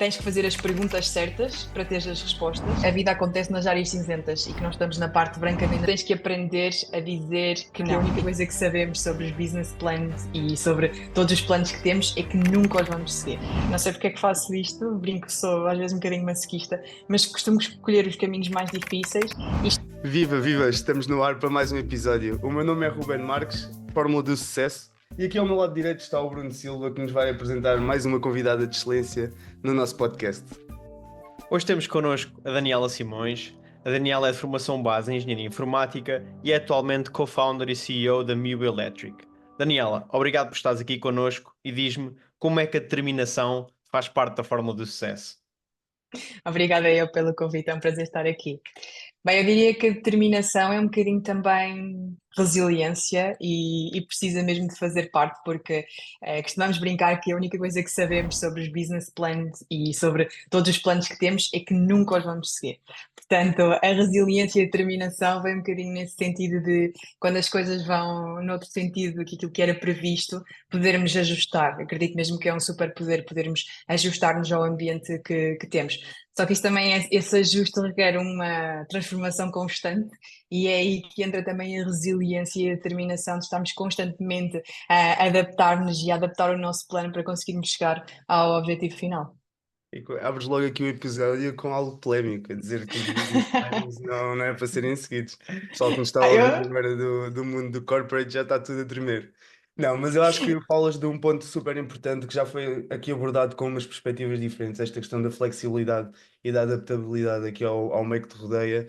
tens que fazer as perguntas certas para teres as respostas. A vida acontece nas áreas cinzentas e que nós estamos na parte branca. Tens que aprender a dizer que não. A única coisa que sabemos sobre os business plans e sobre todos os planos que temos é que nunca os vamos seguir. Não sei porque é que faço isto, brinco que sou às vezes um bocadinho masoquista, mas costumo escolher os caminhos mais difíceis. Viva, viva! Estamos no ar para mais um episódio. O meu nome é Ruben Marques, Fórmula do Sucesso, e aqui ao meu lado direito está o Bruno Silva, que nos vai apresentar mais uma convidada de excelência no nosso podcast. Hoje temos connosco a Daniela Simões. A Daniela é de formação base em Engenharia Informática e é atualmente co-founder e CEO da Mube Electric. Daniela, obrigado por estares aqui connosco e diz-me como é que a determinação faz parte da Fórmula do Sucesso. Obrigada eu pelo convite, é um prazer estar aqui. Bem, eu diria que a determinação é um bocadinho também resiliência e precisa mesmo de fazer parte, porque costumamos brincar que a única coisa que sabemos sobre os business plans e sobre todos os planos que temos é que nunca os vamos seguir. Portanto, a resiliência e a determinação vem um bocadinho nesse sentido de quando as coisas vão noutro sentido do que aquilo que era previsto, podermos ajustar. Acredito mesmo que é um superpoder podermos ajustar-nos ao ambiente que temos. Só que isso também esse ajuste requer uma transformação constante e é aí que entra também a resiliência e a determinação de estarmos constantemente a adaptar-nos e a adaptar o nosso plano para conseguirmos chegar ao objetivo final. E abres logo aqui o episódio com algo polémico, a dizer que os business plans não é para serem seguidos. O pessoal que nos está a ouvir Eu? agora do mundo do corporate já está tudo a tremer. Não, mas eu acho que falas de um ponto super importante que já foi aqui abordado com umas perspectivas diferentes, esta questão da flexibilidade e da adaptabilidade aqui ao meio que te rodeia.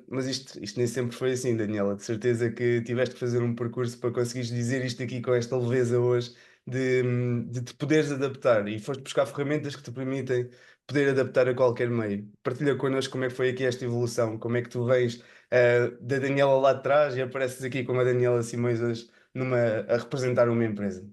Mas isto nem sempre foi assim, Daniela. De certeza que tiveste que fazer um percurso para conseguires dizer isto aqui com esta leveza hoje de te poderes adaptar e foste buscar ferramentas que te permitem poder adaptar a qualquer meio. Partilha connosco como é que foi aqui esta evolução, como é que tu vens da Daniela lá de trás e apareces aqui como a Daniela Simões hoje a representar uma empresa.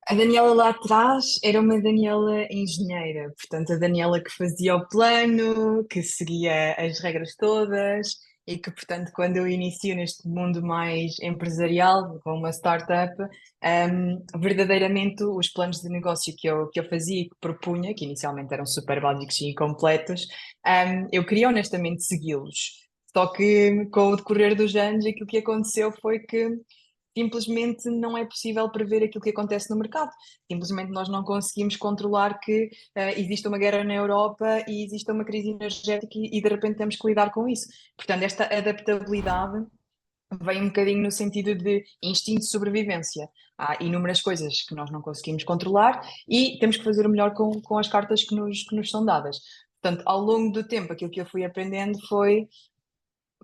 A Daniela lá atrás era uma Daniela engenheira, portanto, a Daniela que fazia o plano, que seguia as regras todas e que, portanto, quando eu inicio neste mundo mais empresarial, com uma startup, verdadeiramente os planos de negócio que eu fazia e que propunha, que inicialmente eram super básicos e incompletos, eu queria honestamente segui-los. Só que com o decorrer dos anos, aquilo que aconteceu foi que simplesmente não é possível prever aquilo que acontece no mercado. Simplesmente nós não conseguimos controlar que existe uma guerra na Europa e existe uma crise energética e de repente temos que lidar com isso. Portanto, esta adaptabilidade vem um bocadinho no sentido de instinto de sobrevivência. Há inúmeras coisas que nós não conseguimos controlar e temos que fazer o melhor com as cartas que nos são dadas. Portanto, ao longo do tempo, aquilo que eu fui aprendendo foi: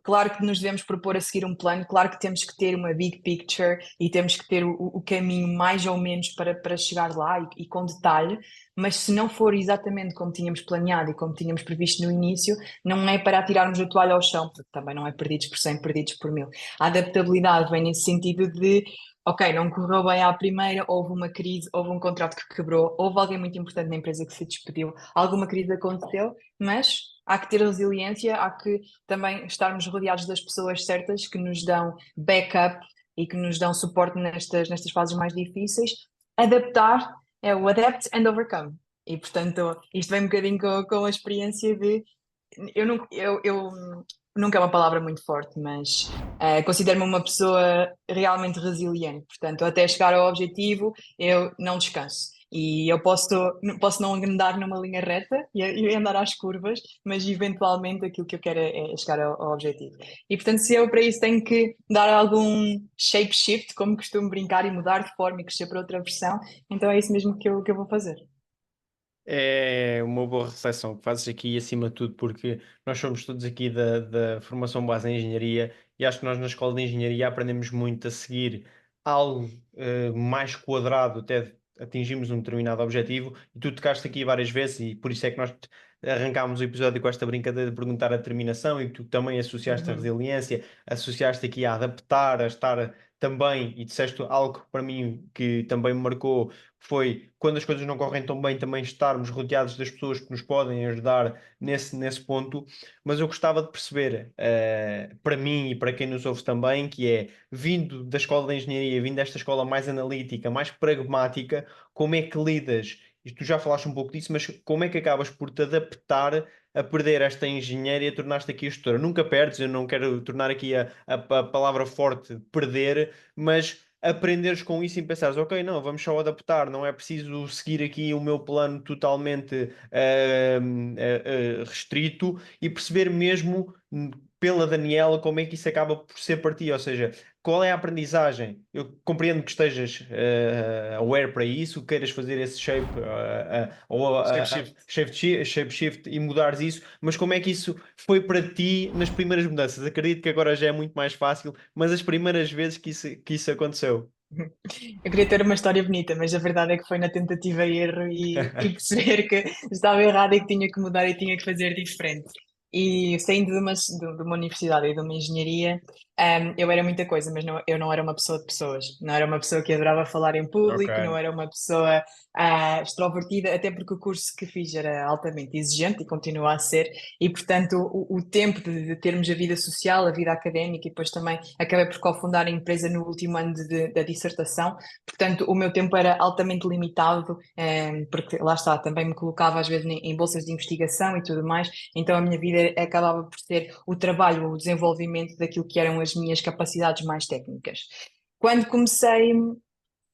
claro que nos devemos propor a seguir um plano, claro que temos que ter uma big picture e temos que ter o caminho mais ou menos para chegar lá e com detalhe, mas se não for exatamente como tínhamos planeado e como tínhamos previsto no início, não é para atirarmos a toalha ao chão, porque também não é perdidos por 100, perdidos por 1000. A adaptabilidade vem nesse sentido de: ok, não correu bem à primeira, houve uma crise, houve um contrato que quebrou, houve alguém muito importante na empresa que se despediu, alguma crise aconteceu, mas há que ter resiliência, há que também estarmos rodeados das pessoas certas que nos dão backup e que nos dão suporte nestas fases mais difíceis. Adaptar é o adapt and overcome. E, portanto, isto vem um bocadinho com a experiência de. Eu nunca é uma palavra muito forte, mas considero-me uma pessoa realmente resiliente. Portanto, até chegar ao objetivo, eu não descanso. E eu posso não andar numa linha reta e andar às curvas, mas eventualmente aquilo que eu quero é chegar ao objetivo. E portanto, se eu para isso tenho que dar algum shape shift, como costumo brincar, e mudar de forma e crescer para outra versão, então é isso mesmo que eu vou fazer. É uma boa reflexão que fazes aqui, acima de tudo, porque nós somos todos aqui da formação base em engenharia e acho que nós na escola de engenharia aprendemos muito a seguir algo mais quadrado até atingirmos um determinado objetivo. E tu tocaste aqui várias vezes e por isso é que nós arrancámos o episódio com esta brincadeira de perguntar a determinação e tu também associaste a Uhum. resiliência, associaste aqui a adaptar, a estar também, e disseste algo que para mim que também me marcou, foi quando as coisas não correm tão bem, também estarmos rodeados das pessoas que nos podem ajudar nesse ponto. Mas eu gostava de perceber, para mim e para quem nos ouve também, que é, vindo da escola de engenharia, vindo desta escola mais analítica, mais pragmática, como é que lidas e tu já falaste um pouco disso, mas como é que acabas por te adaptar a perder esta engenharia e a tornar-te aqui a gestora? Nunca perdes, eu não quero tornar aqui a palavra forte perder, mas aprenderes com isso e pensares, ok, não, vamos só adaptar, não é preciso seguir aqui o meu plano totalmente restrito e perceber mesmo pela Daniela como é que isso acaba por ser para ti, ou seja, qual é a aprendizagem? Eu compreendo que estejas aware para isso, queiras fazer esse shape ou Shape shift. shape shift e mudares isso, mas como é que isso foi para ti nas primeiras mudanças? Acredito que agora já é muito mais fácil, mas as primeiras vezes que isso aconteceu. Eu queria ter uma história bonita, mas a verdade é que foi na tentativa e erro e perceber que estava errado e que tinha que mudar e tinha que fazer diferente. E saindo de uma universidade e de uma engenharia, eu era muita coisa, mas eu não era uma pessoa de pessoas. Não era uma pessoa que adorava falar em Ok. público, não era uma pessoa extrovertida, até porque o curso que fiz era altamente exigente e continua a ser, e portanto o tempo de termos a vida social, a vida académica, e depois também acabei por cofundar a empresa no último ano da dissertação, portanto o meu tempo era altamente limitado, porque lá está, também me colocava às vezes em bolsas de investigação e tudo mais, então a minha vida acabava por ser o trabalho, o desenvolvimento daquilo que eram as minhas capacidades mais técnicas. Quando comecei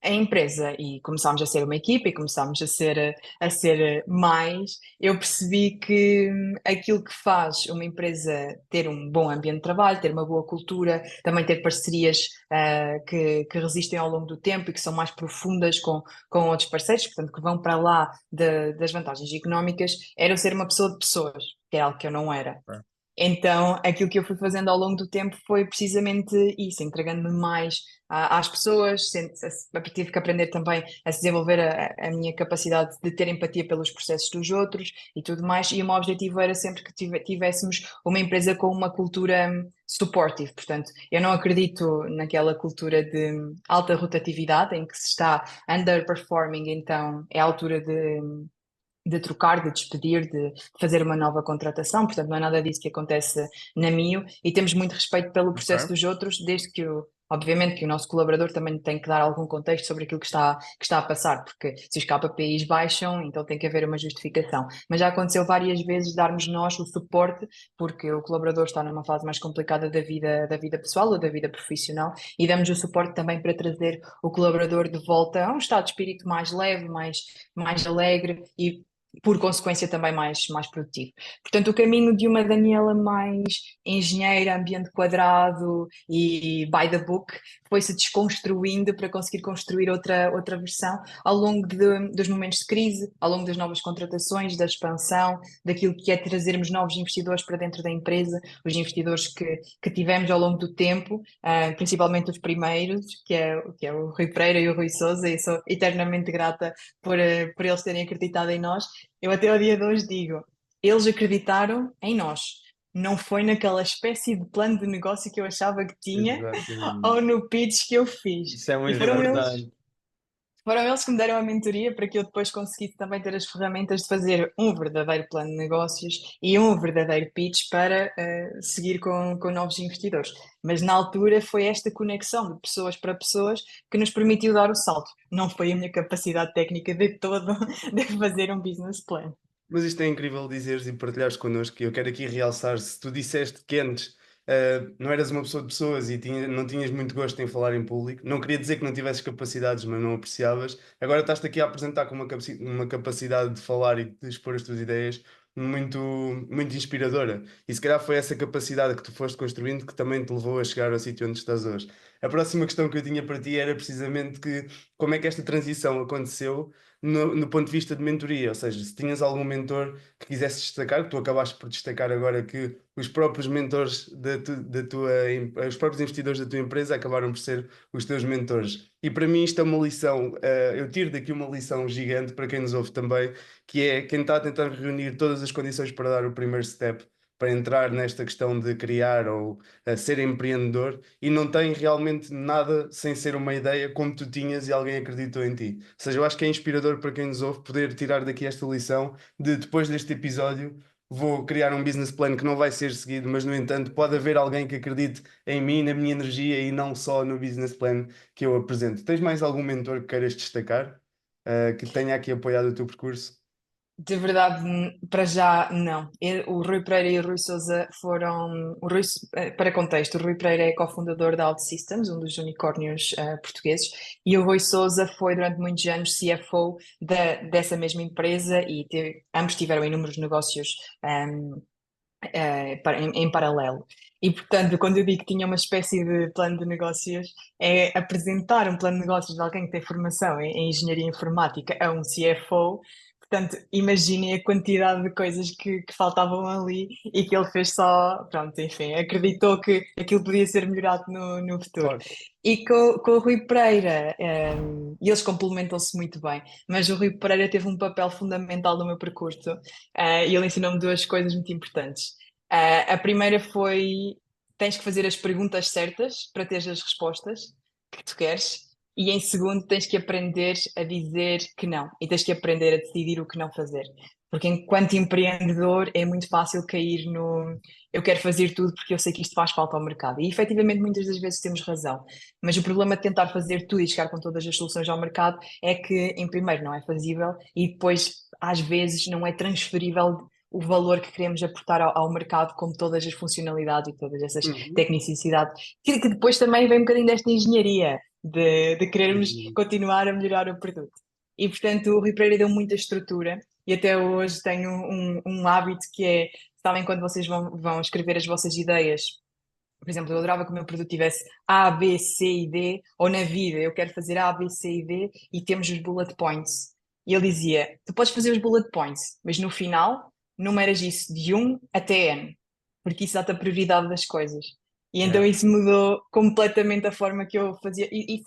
a empresa e começámos a ser uma equipa e começámos a ser mais, eu percebi que aquilo que faz uma empresa ter um bom ambiente de trabalho, ter uma boa cultura, também ter parcerias que resistem ao longo do tempo e que são mais profundas com outros parceiros, portanto, que vão para lá das vantagens económicas, era eu ser uma pessoa de pessoas, que é algo que eu não era. Ok. Então, aquilo que eu fui fazendo ao longo do tempo foi precisamente isso, entregando-me mais às pessoas, tive que aprender também a se desenvolver a minha capacidade de ter empatia pelos processos dos outros e tudo mais, e o meu objetivo era sempre que tivéssemos uma empresa com uma cultura supportive, portanto, eu não acredito naquela cultura de alta rotatividade, em que se está underperforming, então é a altura de trocar, de despedir, de fazer uma nova contratação, portanto não é nada disso que acontece na Mio e temos muito respeito pelo processo Ok. dos outros, desde que obviamente que o nosso colaborador também tem que dar algum contexto sobre aquilo que está a passar, porque se os KPIs baixam, então tem que haver uma justificação. Mas já aconteceu várias vezes darmos nós o suporte, porque o colaborador está numa fase mais complicada da vida pessoal ou da vida profissional, e damos o suporte também para trazer o colaborador de volta a um estado de espírito mais leve, mais alegre e por consequência também mais produtivo. Portanto, o caminho de uma Daniela mais engenheira, ambiente quadrado e by the book foi-se desconstruindo para conseguir construir outra versão ao longo dos momentos de crise, ao longo das novas contratações, da expansão, daquilo que é trazermos novos investidores para dentro da empresa, os investidores que tivemos ao longo do tempo, principalmente os primeiros, que é o Rui Pereira e o Rui Sousa, e sou eternamente grata por eles terem acreditado em nós. Eu até ao dia de hoje digo, eles acreditaram em nós. Não foi naquela espécie de plano de negócio que eu achava que tinha Exatamente. ou no pitch que eu fiz. Isso é E muito foram eles, importante. foram eles que me deram a mentoria para que eu depois conseguisse também ter as ferramentas de fazer um verdadeiro plano de negócios e um verdadeiro pitch para seguir com novos investidores. Mas na altura foi esta conexão de pessoas para pessoas que nos permitiu dar o salto. Não foi a minha capacidade técnica de todo de fazer um business plan. Mas isto é incrível dizeres e partilhares connosco. E eu quero aqui realçar: se tu disseste que antes não eras uma pessoa de pessoas e não tinhas muito gosto em falar em público, não queria dizer que não tivesses capacidades, mas não apreciavas. Agora estás-te aqui a apresentar com uma capacidade de falar e de expor as tuas ideias muito, muito inspiradora. E se calhar foi essa capacidade que tu foste construindo que também te levou a chegar ao sítio onde estás hoje. A próxima questão que eu tinha para ti era precisamente como é que esta transição aconteceu no ponto de vista de mentoria, ou seja, se tinhas algum mentor que quisesse destacar, que tu acabaste por destacar agora que os próprios mentores os próprios investidores da tua empresa acabaram por ser os teus mentores. E para mim isto é uma lição, eu tiro daqui uma lição gigante para quem nos ouve também, que é quem está a tentar reunir todas as condições para dar o primeiro step, para entrar nesta questão de criar ou ser empreendedor e não tem realmente nada sem ser uma ideia como tu tinhas e alguém acreditou em ti. Ou seja, eu acho que é inspirador para quem nos ouve poder tirar daqui esta lição de depois deste episódio vou criar um business plan que não vai ser seguido, mas no entanto pode haver alguém que acredite em mim, na minha energia e não só no business plan que eu apresento. Tens mais algum mentor que queiras destacar? que tenha aqui apoiado o teu percurso? De verdade, para já, não. O Rui Pereira e o Rui Sousa foram. Para contexto, o Rui Pereira é cofundador da OutSystems, um dos unicórnios portugueses, e o Rui Sousa foi durante muitos anos CFO dessa mesma empresa e ambos tiveram inúmeros negócios em paralelo. E, portanto, quando eu digo que tinha uma espécie de plano de negócios, é apresentar um plano de negócios de alguém que tem formação em engenharia informática a um CFO. Portanto, imaginem a quantidade de coisas que faltavam ali e que ele fez só, pronto, enfim, acreditou que aquilo podia ser melhorado no futuro. Claro. E com o Rui Pereira, e eles complementam-se muito bem, mas o Rui Pereira teve um papel fundamental no meu percurso, e ele ensinou-me duas coisas muito importantes. A primeira foi: tens que fazer as perguntas certas para teres as respostas que tu queres. E em segundo, tens que aprender a dizer que não. E tens que aprender a decidir o que não fazer. Porque enquanto empreendedor é muito fácil cair no eu quero fazer tudo porque eu sei que isto faz falta ao mercado. E efetivamente muitas das vezes temos razão. Mas o problema de tentar fazer tudo e chegar com todas as soluções ao mercado é que, em primeiro, não é fazível e depois, às vezes, não é transferível o valor que queremos aportar ao mercado, como todas as funcionalidades e todas essas Uhum. tecnicidades, que depois também vem um bocadinho desta engenharia, de querermos Uhum. continuar a melhorar o produto. E, portanto, o Rui Pereira deu muita estrutura e até hoje tenho um hábito que é, sabem, quando vocês vão escrever as vossas ideias, por exemplo, eu adorava que o meu produto tivesse A, B, C e D, ou na vida, eu quero fazer A, B, C e D e temos os bullet points. E ele dizia: tu podes fazer os bullet points, mas no final numeras isso de 1 até N, porque isso dá-te a prioridade das coisas. E então Yeah. isso mudou completamente a forma que eu fazia. E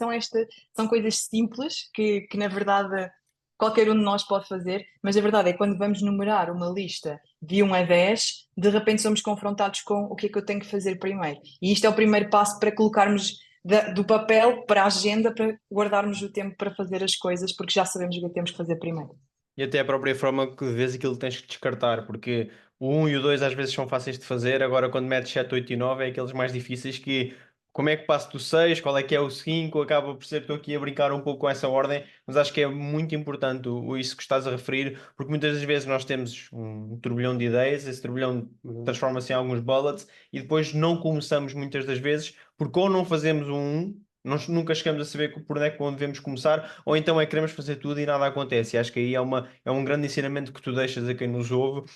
são coisas simples que na verdade qualquer um de nós pode fazer, mas a verdade é que quando vamos numerar uma lista de 1 a 10, de repente somos confrontados com o que é que eu tenho que fazer primeiro. E isto é o primeiro passo para colocarmos do papel para a agenda, para guardarmos o tempo para fazer as coisas, porque já sabemos o que é que temos que fazer primeiro. E até a própria forma que vês aquilo que tens que descartar, porque o 1 e o 2 às vezes são fáceis de fazer, agora quando metes 7, 8 e 9 é aqueles mais difíceis que como é que passo do 6, qual é que é o 5, acaba por ser, estou aqui a brincar um pouco com essa ordem, mas acho que é muito importante isso que estás a referir, porque muitas das vezes nós temos um turbilhão de ideias, esse turbilhão Uhum. transforma-se em alguns bullets e depois não começamos muitas das vezes, porque ou não fazemos um 1, nós nunca chegamos a saber por onde devemos começar, ou então é que queremos fazer tudo e nada acontece. E acho que aí é um grande ensinamento que tu deixas a quem nos ouve,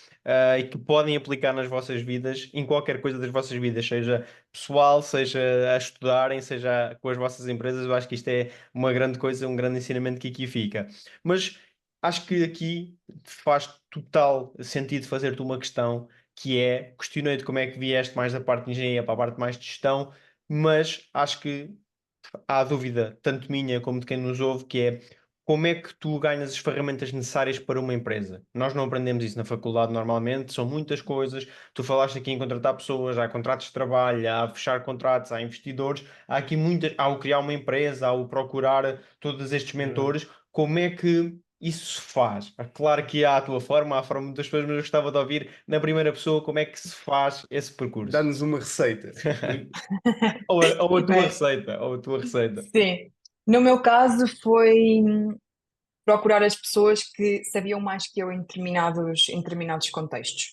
e que podem aplicar nas vossas vidas, em qualquer coisa das vossas vidas, seja pessoal, seja a estudarem, seja com as vossas empresas. Eu acho que isto é uma grande coisa, um grande ensinamento que aqui fica. Mas acho que aqui faz total sentido fazer-te uma questão, que é, questionei-te como é que vieste mais da parte de engenharia para a parte mais de gestão, mas acho que há dúvida, tanto minha como de quem nos ouve, que é como é que tu ganhas as ferramentas necessárias para uma empresa? Nós não aprendemos isso na faculdade normalmente, são muitas coisas. Tu falaste aqui em contratar pessoas, há contratos de trabalho, há fechar contratos, há investidores, há aqui muitas, há o criar uma empresa, há o procurar todos estes Uhum. mentores. Como é que isso se faz? Claro que há a tua forma, há a forma das pessoas, mas eu gostava de ouvir na primeira pessoa como é que se faz esse percurso. Dá-nos uma receita. Ou a tua Bem, receita, ou a tua receita. sim. No meu caso foi procurar as pessoas que sabiam mais que eu em determinados contextos.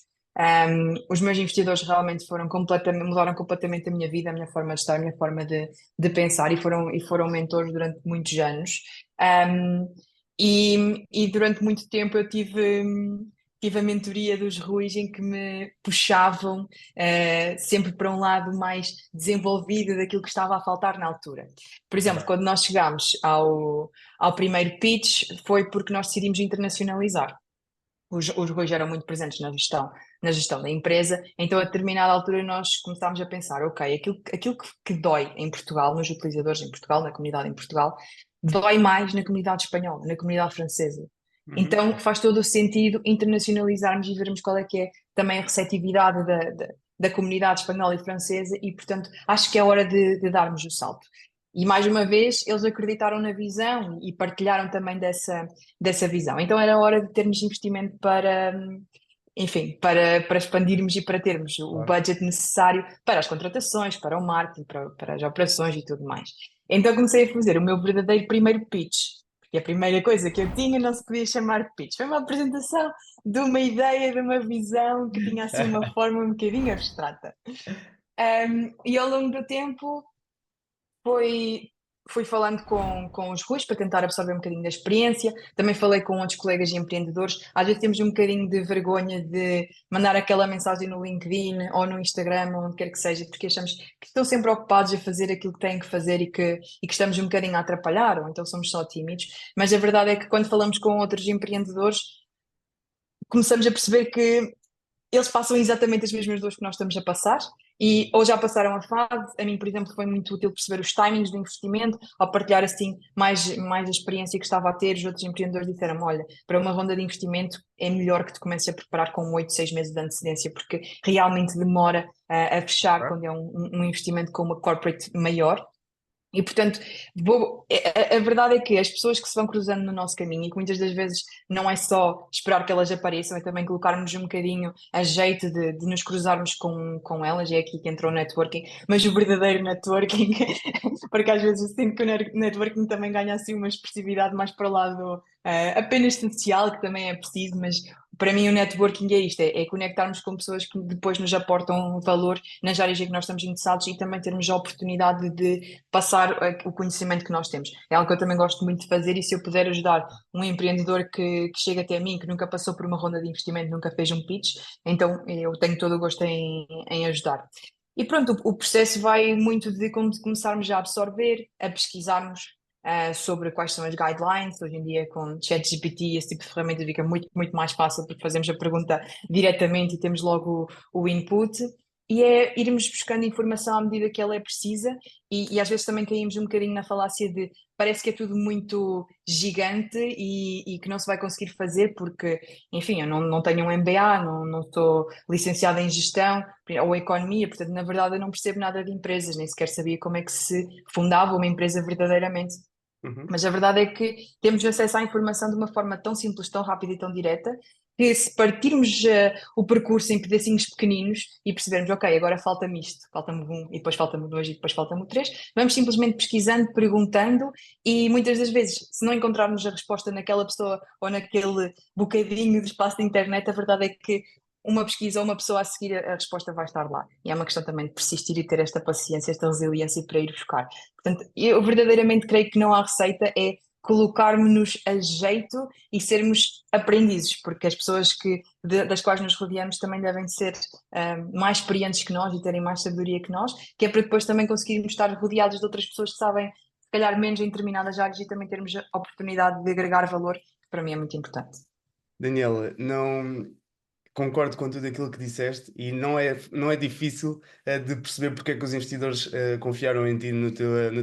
Os meus investidores realmente mudaram completamente a minha vida, a minha forma de estar, a minha forma de pensar e foram mentores durante muitos anos. Um, e durante muito tempo eu tive a mentoria dos Ruis em que me puxavam sempre para um lado mais desenvolvido daquilo que estava a faltar na altura. Por exemplo, quando nós chegámos ao primeiro pitch, foi porque nós decidimos internacionalizar. Os Ruis eram muito presentes na gestão da empresa, então a determinada altura nós começámos a pensar, ok, aquilo que dói em Portugal, nos utilizadores em Portugal, na comunidade em Portugal, dói mais na comunidade espanhola, na comunidade francesa. Uhum. Então faz todo o sentido internacionalizarmos e vermos qual é que é também a receptividade da comunidade espanhola e francesa e, portanto, acho que é hora de darmos o salto. E mais uma vez, eles acreditaram na visão e partilharam também dessa visão. Então era hora de termos investimento enfim, para expandirmos e para termos o Claro. budget necessário para as contratações, para o marketing, para as operações e tudo mais. Então comecei a fazer o meu verdadeiro primeiro pitch, porque E a primeira coisa que eu tinha não se podia chamar de pitch. Foi uma apresentação de uma ideia, de uma visão que tinha assim uma forma um bocadinho abstrata. E ao longo do tempo fui, fui falando com os Ruis para tentar absorver um bocadinho da experiência. Também falei com outros colegas e empreendedores. Às vezes temos um bocadinho de vergonha de mandar aquela mensagem no LinkedIn ou no Instagram, ou onde quer que seja, porque achamos que estão sempre ocupados a fazer aquilo que têm que fazer e que estamos um bocadinho a atrapalhar, ou então somos só tímidos. Mas a verdade é que quando falamos com outros empreendedores, começamos a perceber que eles passam exatamente as mesmas dores que nós estamos a passar e ou já passaram a fase. A mim, por exemplo, foi muito útil perceber os timings do investimento, ao partilhar assim mais a experiência que estava a ter. Os outros empreendedores disseram: olha, para uma ronda de investimento é melhor que te comeces a preparar com 8, 6 meses de antecedência, porque realmente demora a fechar quando é um investimento com uma corporate maior. E, portanto, a verdade é que as pessoas que se vão cruzando no nosso caminho e que muitas das vezes não é só esperar que elas apareçam, é também colocarmos um bocadinho a jeito de nos cruzarmos com elas, é aqui que entra o networking, mas o verdadeiro networking, porque às vezes eu sinto que o networking também ganha assim uma expressividade mais para o lado apenas social, que também é preciso, mas para mim o networking é isto, é conectarmos com pessoas que depois nos aportam valor nas áreas em que nós estamos interessados e também termos a oportunidade de passar o conhecimento que nós temos. É algo que eu também gosto muito de fazer e se eu puder ajudar um empreendedor que chega até mim, que nunca passou por uma ronda de investimento, nunca fez um pitch, então eu tenho todo o gosto em ajudar. E pronto, o processo vai muito de começarmos a absorver, a pesquisarmos sobre quais são as guidelines. Hoje em dia, com ChatGPT, esse tipo de ferramenta fica muito, muito mais fácil porque fazemos a pergunta diretamente e temos logo o input. E é irmos buscando informação à medida que ela é precisa, e às vezes também caímos um bocadinho na falácia de parece que é tudo muito gigante e que não se vai conseguir fazer porque, enfim, eu não tenho um MBA, não estou licenciada em gestão ou economia, portanto, na verdade, eu não percebo nada de empresas, nem sequer sabia como é que se fundava uma empresa verdadeiramente. Uhum. Mas a verdade é que temos acesso à informação de uma forma tão simples, tão rápida e tão direta, que se partirmos o percurso em pedacinhos pequeninos e percebermos, ok, agora falta-me isto, falta-me um, e depois falta-me dois, e depois falta-me o três, vamos simplesmente pesquisando, perguntando, e muitas das vezes, se não encontrarmos a resposta naquela pessoa ou naquele bocadinho de espaço de internet, a verdade é que uma pesquisa ou uma pessoa a seguir, a resposta vai estar lá. E é uma questão também de persistir e ter esta paciência, esta resiliência para ir buscar. Portanto, eu verdadeiramente creio que não há receita, é colocarmos-nos a jeito e sermos aprendizes, porque as pessoas das quais nos rodeamos também devem ser mais experientes que nós e terem mais sabedoria que nós, que é para depois também conseguirmos estar rodeados de outras pessoas que sabem, se calhar, menos em determinadas áreas e também termos a oportunidade de agregar valor, que para mim é muito importante. Daniela, não concordo com tudo aquilo que disseste e não é difícil de perceber porque é que os investidores confiaram em ti na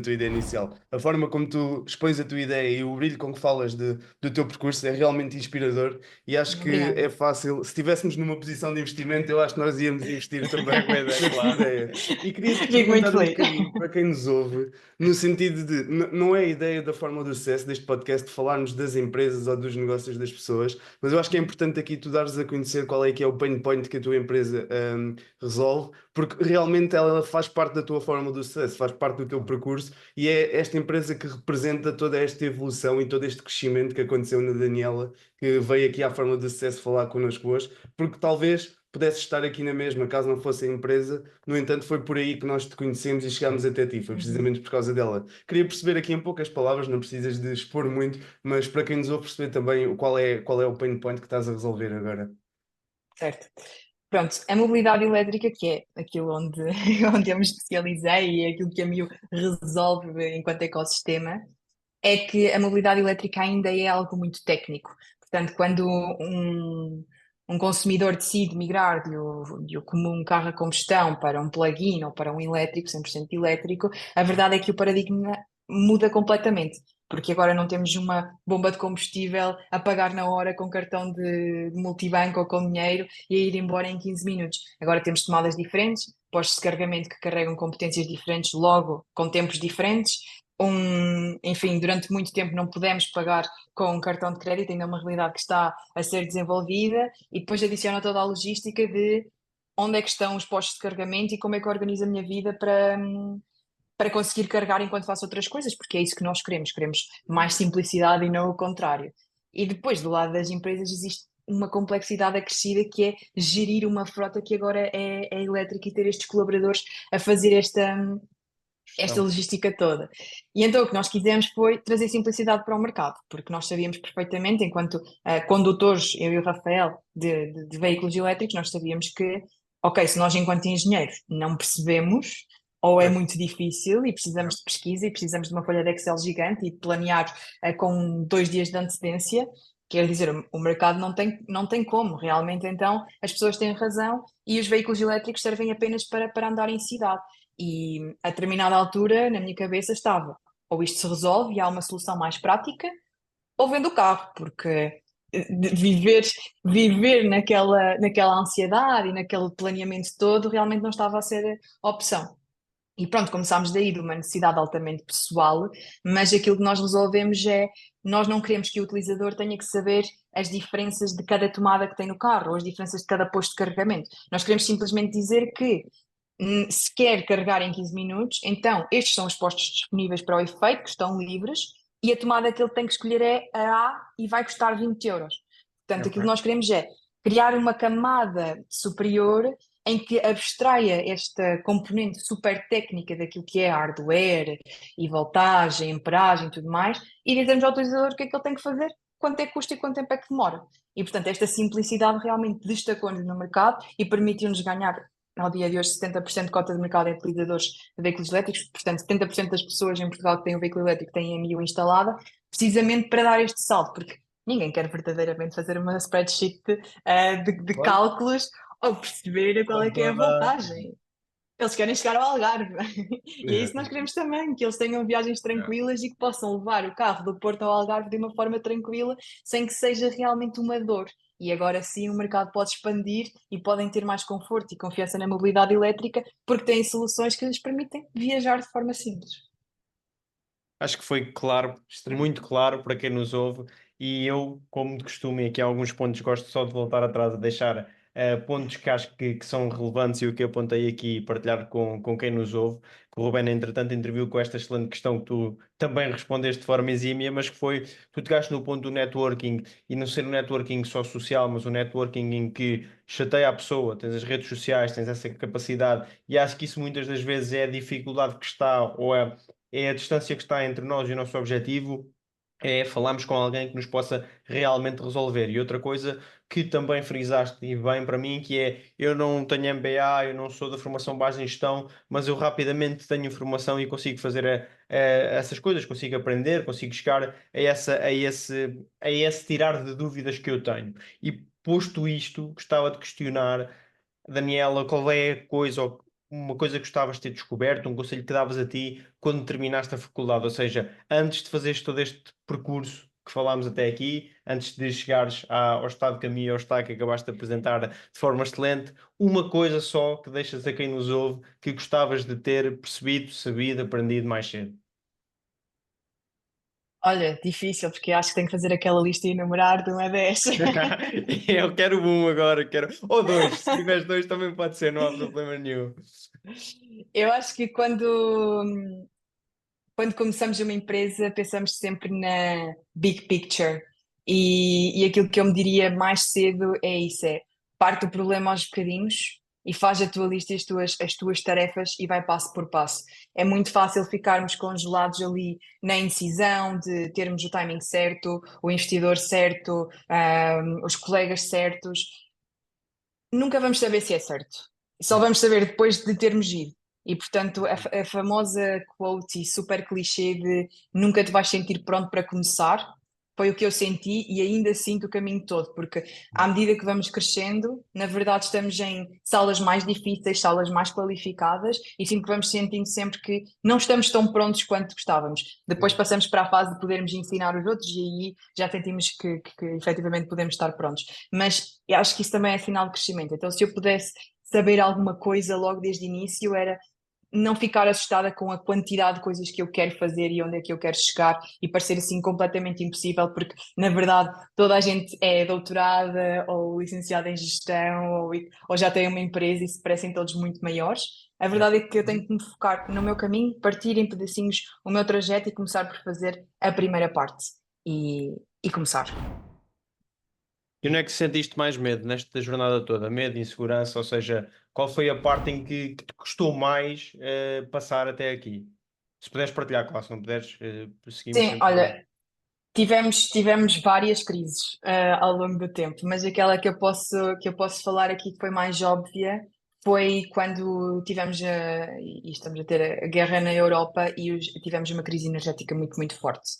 tua ideia inicial. A forma como tu expões a tua ideia e o brilho com que falas do teu percurso é realmente inspirador e acho que Obrigada. é fácil. Se estivéssemos numa posição de investimento, eu acho que nós íamos investir também Boa ideia, na tua claro. ideia. E queria-te Fico muito perguntar um feliz. bocadinho para quem nos ouve, no sentido de, não é a ideia da fórmula do sucesso deste podcast de falarmos das empresas ou dos negócios das pessoas, mas eu acho que é importante aqui tu dares a conhecer qual é que é o pain point que a tua empresa resolve, porque realmente ela faz parte da tua fórmula do sucesso, faz parte do teu percurso e é esta empresa que representa toda esta evolução e todo este crescimento que aconteceu na Daniela, que veio aqui à fórmula do sucesso falar connosco hoje, porque talvez pudesse estar aqui na mesma, caso não fosse a empresa. No entanto, foi por aí que nós te conhecemos e chegámos até ti, foi Uhum. precisamente por causa dela. Queria perceber aqui em poucas palavras, não precisas de expor muito, mas para quem nos ouve perceber também qual é o pain point que estás a resolver agora. Certo. Pronto, a mobilidade elétrica, que é aquilo onde, onde eu me especializei e é aquilo que a MIU resolve enquanto ecossistema, é que a mobilidade elétrica ainda é algo muito técnico. Portanto, quando um consumidor decide migrar de um comum carro a combustão para um plug-in ou para um elétrico, 100% elétrico, a verdade é que o paradigma muda completamente. Porque agora não temos uma bomba de combustível a pagar na hora com cartão de multibanco ou com dinheiro e a ir embora em 15 minutos. Agora temos tomadas diferentes, postos de carregamento que carregam competências diferentes, logo com tempos diferentes. Enfim, durante muito tempo não pudemos pagar com um cartão de crédito, ainda é uma realidade que está a ser desenvolvida, e depois adiciona toda a logística de onde é que estão os postos de carregamento e como é que eu organizo a minha vida para conseguir carregar enquanto faço outras coisas, porque é isso que nós queremos mais simplicidade e não o contrário. E depois, do lado das empresas, existe uma complexidade acrescida que é gerir uma frota que agora é elétrica e ter estes colaboradores a fazer esta Gestão. logística toda. E então o que nós quisemos foi trazer simplicidade para o mercado, porque nós sabíamos perfeitamente, enquanto condutores, eu e o Rafael, de veículos elétricos, nós sabíamos que, ok, se nós enquanto engenheiros não percebemos, ou é Pois, muito difícil e yeah. precisamos de pesquisa e precisamos de uma folha de Excel gigante e de planear com 2 dias de antecedência, quer dizer, o mercado não tem como, realmente então as pessoas têm razão e os veículos elétricos servem apenas para andar em cidade. E a determinada altura, na minha cabeça, estava ou isto se resolve e há uma solução mais prática, ou vendo o carro, porque viver naquela ansiedade e naquele planeamento todo realmente não estava a ser opção. E pronto, começámos daí de uma necessidade altamente pessoal, mas aquilo que nós resolvemos é, nós não queremos que o utilizador tenha que saber as diferenças de cada tomada que tem no carro, ou as diferenças de cada posto de carregamento. Nós queremos simplesmente dizer que se quer carregar em 15 minutos, então estes são os postos disponíveis para o efeito, que estão livres, e a tomada que ele tem que escolher é a A e vai custar 20 euros. Portanto, aquilo que Ok. nós queremos é criar uma camada superior em que abstraia esta componente super técnica daquilo que é hardware e voltagem, amperagem e tudo mais, e dizermos ao utilizador o que é que ele tem que fazer, quanto é que custa e quanto tempo é que demora. E, portanto, esta simplicidade realmente destacou-nos no mercado e permitiu-nos ganhar ao dia de hoje 70% de cota de mercado em utilizadores de veículos elétricos, portanto 70% das pessoas em Portugal que têm um veículo elétrico têm a MIO instalada, precisamente para dar este salto, porque ninguém quer verdadeiramente fazer uma spreadsheet de Claro, cálculos ou perceber qual é com que é a toda. voltagem. Eles querem chegar ao Algarve. E é isso que nós Exatamente. queremos também, que eles tenham viagens Yeah. tranquilas e que possam levar o carro do Porto ao Algarve de uma forma tranquila, sem que seja realmente uma dor. E agora sim o mercado pode expandir e podem ter mais conforto e confiança na mobilidade elétrica, porque têm soluções que lhes permitem viajar de forma simples. Acho que foi claro, muito claro para quem nos ouve, e eu, como de costume, aqui há alguns pontos, gosto só de voltar atrás a deixar pontos que acho que são relevantes e o que eu apontei aqui e partilhar com quem nos ouve. Que o Ruben, entretanto, interviu com esta excelente questão que tu também respondeste de forma exímia, mas que foi, tu tocaste no ponto do networking e não ser um networking só social, mas um networking em que chateia a pessoa, tens as redes sociais, tens essa capacidade, e acho que isso muitas das vezes é a dificuldade que está, ou é a distância que está entre nós e o nosso objetivo, é falarmos com alguém que nos possa realmente resolver. E outra coisa que também frisaste e bem para mim, que é, eu não tenho MBA, eu não sou da formação base em gestão, mas eu rapidamente tenho informação e consigo fazer essas coisas, consigo aprender, consigo chegar a esse tirar de dúvidas que eu tenho. E posto isto, gostava de questionar, Daniela, qual é a coisa, ou uma coisa que gostavas de ter descoberto, um conselho que davas a ti quando terminaste a faculdade, ou seja, antes de fazeres todo este percurso que falámos até aqui, antes de chegares ao estado de caminho, ao estado que acabaste de apresentar de forma excelente, uma coisa só que deixas a quem nos ouve que gostavas de ter percebido, sabido, aprendido mais cedo. Olha, difícil, porque acho que tenho que fazer aquela lista e enumerar de 1 a 10. Eu quero um agora, quero. Ou dois, se tiveres dois também pode ser, não há problema nenhum. Eu acho que quando começamos uma empresa, pensamos sempre na big picture. E aquilo que eu me diria mais cedo é isso: é parte o problema aos bocadinhos e faz a tua lista e as tuas tarefas e vai passo por passo. É muito fácil ficarmos congelados ali na indecisão de termos o timing certo, o investidor certo, os colegas certos. Nunca vamos saber se é certo. Só vamos saber depois de termos ido. E, portanto, a famosa quote e super clichê de nunca te vais sentir pronto para começar, foi o que eu senti e ainda sinto o caminho todo, porque à medida que vamos crescendo, na verdade estamos em salas mais difíceis, salas mais qualificadas e sinto que vamos sentindo sempre que não estamos tão prontos quanto gostávamos. Depois passamos para a fase de podermos ensinar os outros e aí já sentimos que efetivamente podemos estar prontos. Mas eu acho que isso também é sinal de crescimento. Então, se eu pudesse saber alguma coisa logo desde o início, era não ficar assustada com a quantidade de coisas que eu quero fazer e onde é que eu quero chegar e parecer assim completamente impossível, porque na verdade toda a gente é doutorada ou licenciada em gestão ou já tem uma empresa e se parecem todos muito maiores. A verdade é que eu tenho que me focar no meu caminho, partir em pedacinhos o meu trajeto e começar por fazer a primeira parte e começar. E onde é que sentiste mais medo nesta jornada toda? Medo, insegurança, ou seja, qual foi a parte em que te custou mais passar até aqui? Se puderes partilhar, claro, se não puderes, seguimos Sim, sempre. olha, tivemos várias crises ao longo do tempo, mas aquela que eu posso falar aqui que foi mais óbvia foi quando tivemos e estamos a ter a guerra na Europa e tivemos uma crise energética muito, muito forte.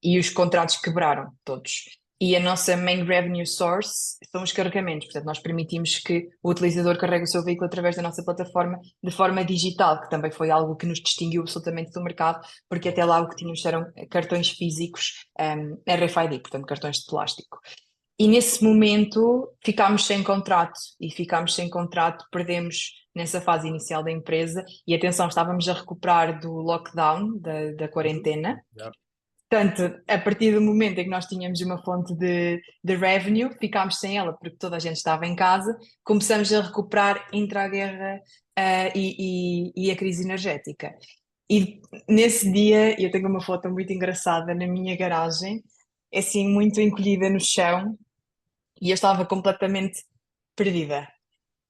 E os contratos quebraram todos. E a nossa main revenue source são os carregamentos. Portanto, nós permitimos que o utilizador carregue o seu veículo através da nossa plataforma de forma digital, que também foi algo que nos distinguiu absolutamente do mercado, porque até lá o que tínhamos eram cartões físicos, RFID, portanto, cartões de plástico. E nesse momento ficámos sem contrato, e ficámos sem contrato, perdemos nessa fase inicial da empresa, e atenção, estávamos a recuperar do lockdown, da quarentena. Yeah. Portanto, a partir do momento em que nós tínhamos uma fonte de revenue, ficámos sem ela porque toda a gente estava em casa, começamos a recuperar entre a guerra, e a crise energética. E nesse dia eu tenho uma foto muito engraçada na minha garagem, assim, muito encolhida no chão, e eu estava completamente perdida.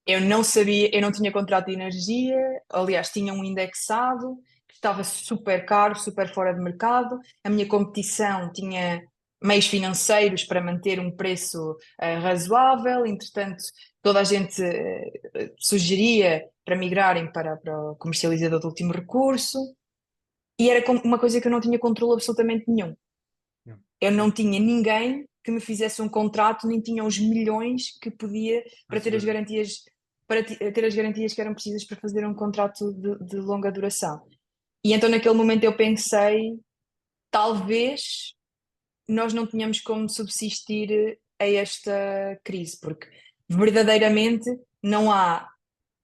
Eu não sabia, eu não tinha contrato de energia, aliás, tinha um indexado que estava super caro, super fora de mercado. A minha competição tinha meios financeiros para manter um preço razoável, entretanto, toda a gente sugeria para migrarem para o comercializador de último recurso, e era uma coisa que eu não tinha controle absolutamente nenhum. Yeah. Eu não tinha ninguém que me fizesse um contrato, nem tinha os milhões que podia para ter as Asseguro. garantias, ter as garantias que eram precisas para fazer um contrato de longa duração. E então naquele momento eu pensei, talvez nós não tenhamos como subsistir a esta crise, porque verdadeiramente não há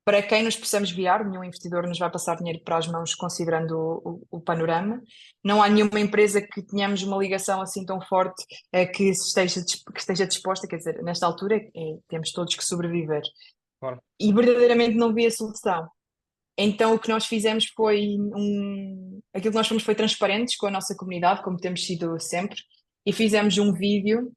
para quem nos possamos guiar, nenhum investidor nos vai passar dinheiro para as mãos considerando o panorama. Não há nenhuma empresa que tenhamos uma ligação assim tão forte que esteja disposta, quer dizer, nesta altura temos todos que sobreviver. Claro. E verdadeiramente não vi a solução. Então o que nós fizemos foi aquilo que nós fomos foi transparentes com a nossa comunidade, como temos sido sempre, e fizemos um vídeo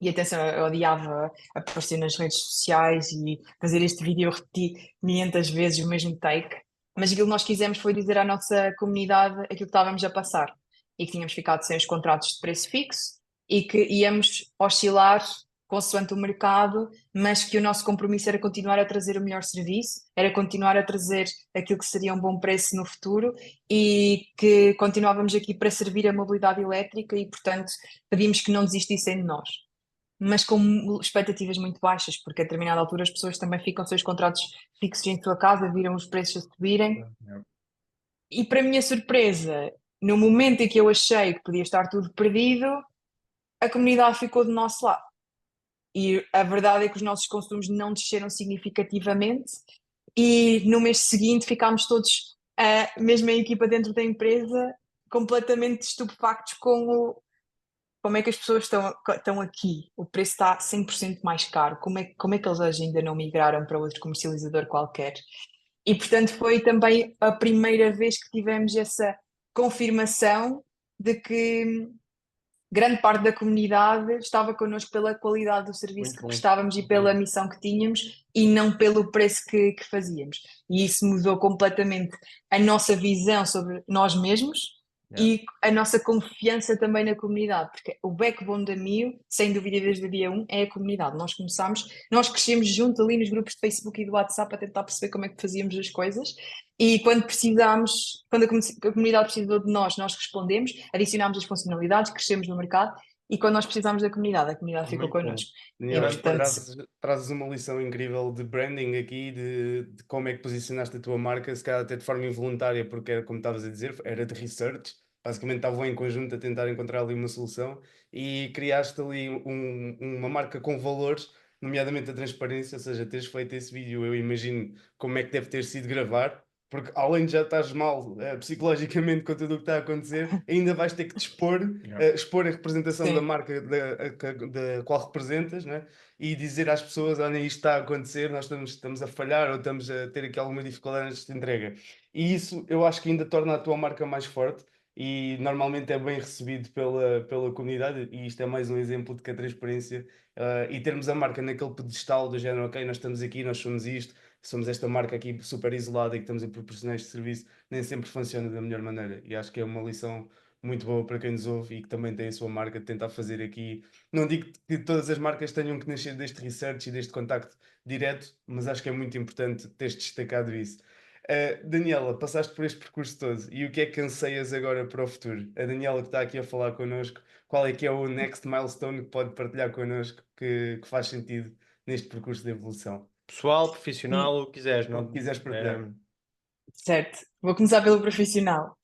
e atenção, eu odiava aparecer nas redes sociais e fazer este vídeo, eu repeti 500 vezes o mesmo take, mas aquilo que nós quisemos foi dizer à nossa comunidade aquilo que estávamos a passar e que tínhamos ficado sem os contratos de preço fixo e que íamos oscilar consoante o mercado, mas que o nosso compromisso era continuar a trazer o melhor serviço, era continuar a trazer aquilo que seria um bom preço no futuro e que continuávamos aqui para servir a mobilidade elétrica e, portanto, pedimos que não desistissem de nós, mas com expectativas muito baixas, porque a determinada altura as pessoas também ficam sem os contratos fixos em sua casa, viram os preços a subirem. Yeah. E para minha surpresa, no momento em que eu achei que podia estar tudo perdido, a comunidade ficou do nosso lado. E a verdade é que os nossos consumos não desceram significativamente, e no mês seguinte ficámos todos, mesmo a equipa dentro da empresa, completamente estupefactos com como é que as pessoas estão aqui? O preço está 100% mais caro. Como é que eles ainda não migraram para outro comercializador qualquer? E, portanto, foi também a primeira vez que tivemos essa confirmação de que grande parte da comunidade estava connosco pela qualidade do serviço Muito que bom. prestávamos e pela missão que tínhamos e não pelo preço que fazíamos. E isso mudou completamente a nossa visão sobre nós mesmos Yeah. e a nossa confiança também na comunidade, porque o backbone da Mio, sem dúvida desde o dia 1, é a comunidade. Nós crescemos junto ali nos grupos de Facebook e do WhatsApp a tentar perceber como é que fazíamos as coisas, e quando precisámos, quando a comunidade precisou de nós respondemos, adicionámos as funcionalidades, crescemos no mercado, e quando nós precisámos da comunidade, a comunidade ficou Muito bom. connosco. E Daniel, portanto, trazes uma lição incrível de branding aqui, de como é que posicionaste a tua marca, se calhar até de forma involuntária, porque era como estavas a dizer, era de research. Basicamente estavam em conjunto a tentar encontrar ali uma solução e criaste ali uma marca com valores, nomeadamente a transparência, ou seja, teres feito esse vídeo, eu imagino como é que deve ter sido gravar, porque além de já estás mal psicologicamente com tudo o que está a acontecer, ainda vais ter que te expor, Yeah. expor a representação da Sim. marca da qual representas, né? E dizer às pessoas: olha, isto está a acontecer, nós estamos a falhar ou estamos a ter aqui alguma dificuldade nesta entrega. E isso eu acho que ainda torna a tua marca mais forte. E normalmente é bem recebido pela comunidade, e isto é mais um exemplo de que a transparência e termos a marca naquele pedestal do género, ok, nós estamos aqui, nós somos isto, somos esta marca aqui super isolada e que estamos a proporcionar este serviço, nem sempre funciona da melhor maneira. E acho que é uma lição muito boa para quem nos ouve e que também tem a sua marca, de tentar fazer aqui. Não digo que todas as marcas tenham que nascer deste research e deste contacto direto, mas acho que é muito importante teres destacado isso. Daniela, passaste por este percurso todo e o que é que anseias agora para o futuro? A Daniela que está aqui a falar connosco, qual é que é o next milestone que pode partilhar connosco que faz sentido neste percurso de evolução? Pessoal, profissional, E, o que quiseres, O que não, quiseres partilhar. certo, vou começar pelo profissional.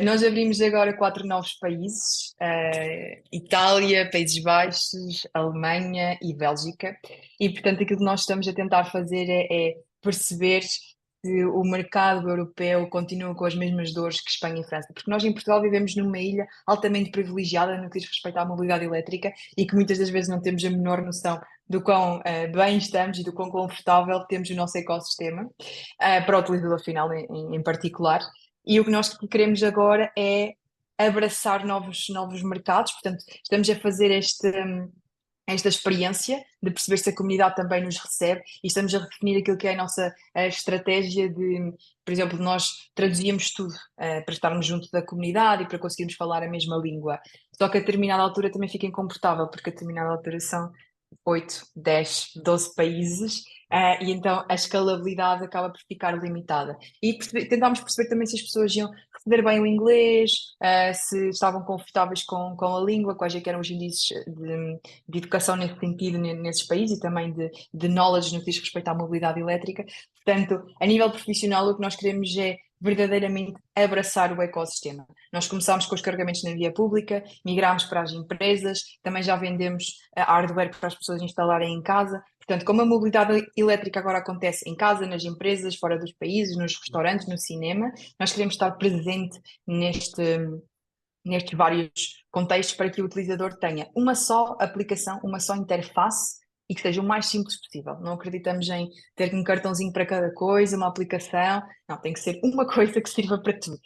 Nós abrimos agora 4 novos países: Itália, Países Baixos, Alemanha e Bélgica. E, portanto, aquilo que nós estamos a tentar fazer é perceber se o mercado europeu continua com as mesmas dores que Espanha e França. Porque nós em Portugal vivemos numa ilha altamente privilegiada no que diz respeito à mobilidade elétrica e que muitas das vezes não temos a menor noção do quão bem estamos e do quão confortável temos o nosso ecossistema, para o utilizador final em particular. E o que nós queremos agora é abraçar novos mercados, portanto, estamos a fazer esta experiência de perceber se a comunidade também nos recebe e estamos a redefinir aquilo que é a estratégia de, por exemplo, nós traduzíamos tudo para estarmos junto da comunidade e para conseguirmos falar a mesma língua. Só que a determinada altura também fica incomportável, porque a determinada altura são 8, 10, 12 países, e então a escalabilidade acaba por ficar limitada. E tentámos perceber também se as pessoas iam receber bem o inglês, se estavam confortáveis com a língua, quais é que eram os índices de educação nesse sentido nesses países e também de knowledge no que diz respeito à mobilidade elétrica. Portanto, a nível profissional, o que nós queremos é verdadeiramente abraçar o ecossistema. Nós começámos com os carregamentos na via pública, migramos para as empresas, também já vendemos hardware para as pessoas instalarem em casa. Portanto, como a mobilidade elétrica agora acontece em casa, nas empresas, fora dos países, nos restaurantes, no cinema, nós queremos estar presente nestes vários contextos para que o utilizador tenha uma só aplicação, uma só interface e que seja o mais simples possível. Não acreditamos em ter um cartãozinho para cada coisa, uma aplicação. Não, tem que ser uma coisa que sirva para tudo.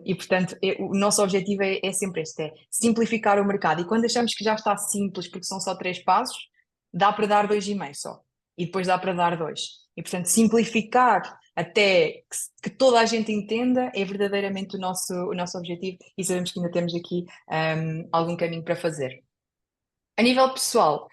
E, portanto, o nosso objetivo é sempre este, é simplificar o mercado. E quando achamos que já está simples, porque são só 3 passos, dá para dar 2,5 só. E depois dá para dar 2. E, portanto, simplificar até que toda a gente entenda é verdadeiramente o nosso objetivo e sabemos que ainda temos aqui algum caminho para fazer. A nível pessoal,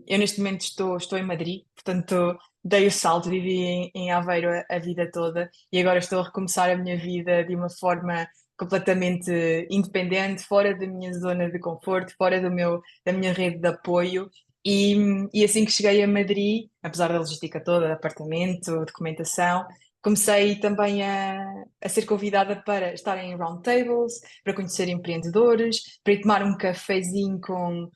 eu neste momento estou em Madrid, portanto dei o salto, vivi em Aveiro a vida toda e agora estou a recomeçar a minha vida de uma forma completamente independente, fora da minha zona de conforto, fora da minha rede de apoio. E assim que cheguei a Madrid, apesar da logística toda, apartamento, documentação, comecei também a ser convidada para estar em roundtables, para conhecer empreendedores, para ir tomar um cafezinho com